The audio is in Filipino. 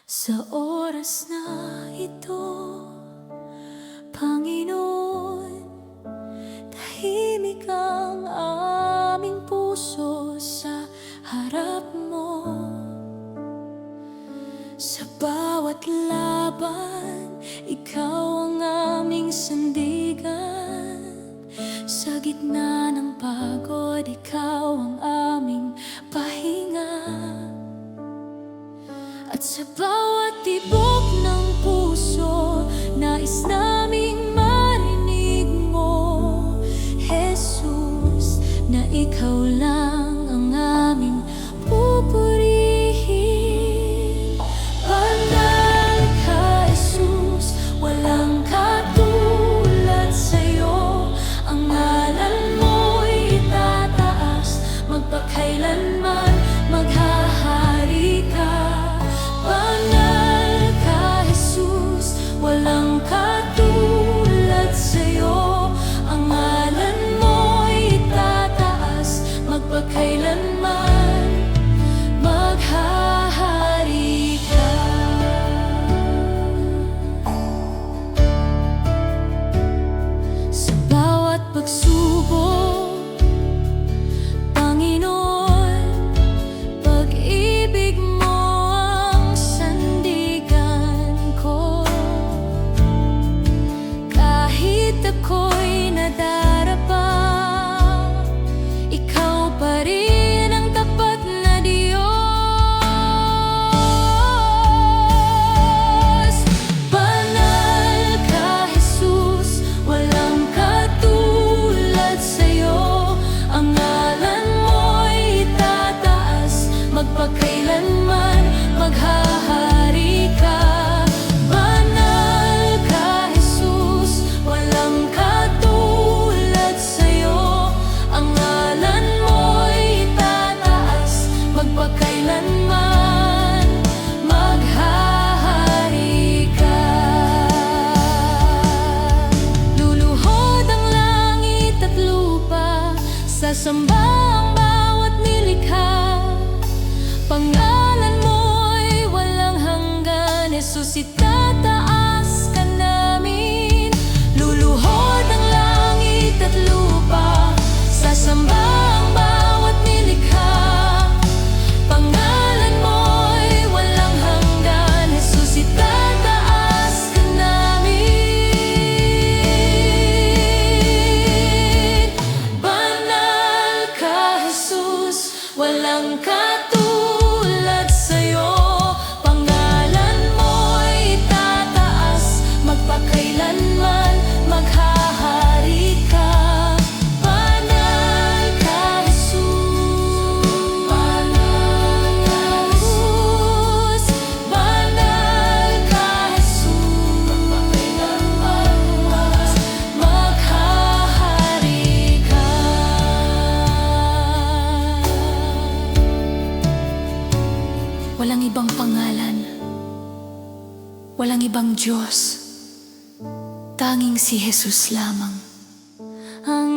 Sa oras na ito, Panginoon, tahimik ang aming puso sa harap mo. Sa bawat laban, ikaw ang aming sandigan. Sa gitna ng pagod, ikaw ang aming pahinga. At sa bawat tibok ng puso, nais naming marinig mo, Jesus, na ikaw lang ang aming pupurihin. Banal ka, Jesus, walang katulad sa'yo. Ang ngalan mo'y itataas, magpakailanman maghahari ka. Banal ka, Jesus, walang katulad sa'yo. Ang ngalan mo'y itataas, magpakailanman maghahari ka. Sa bawat pagsubok, Panginoon, pag-ibig mo ang sandigan ko. Kahit ako'y nadarapa, ikaw pa rin ang tapat na Diyos. Banal ka, Jesus, walang katulad sa'yo. Ang ngalan mo'y itataas, magpakailanman maghahari ka. Banal ka, Jesus, walang katulad sa'yo. Ang ngalan mo'y itataas, magpakailanman maghahari ka. Luluhod ang langit at lupa, sasamba ang bawat nilikha. Pangalan mo'y walang hanggan, Jesus, itataas ka namin. Luluhod ang langit at lupa, sasamba ang bawat nilikha. Pangalan mo'y walang hanggan, Jesus, itataas ka namin. Banal ka, Jesus, walang katulad sa'yo. Pangalan mo'y itataas, magpakailanman maghahari ka. Banal ka, Jesus. Banal ka, Jesus. Banal ka, Jesus. Magpakailanman maghahari ka. Walang ibang pangalan, walang ibang Diyos, tanging si Jesus lamang. Ang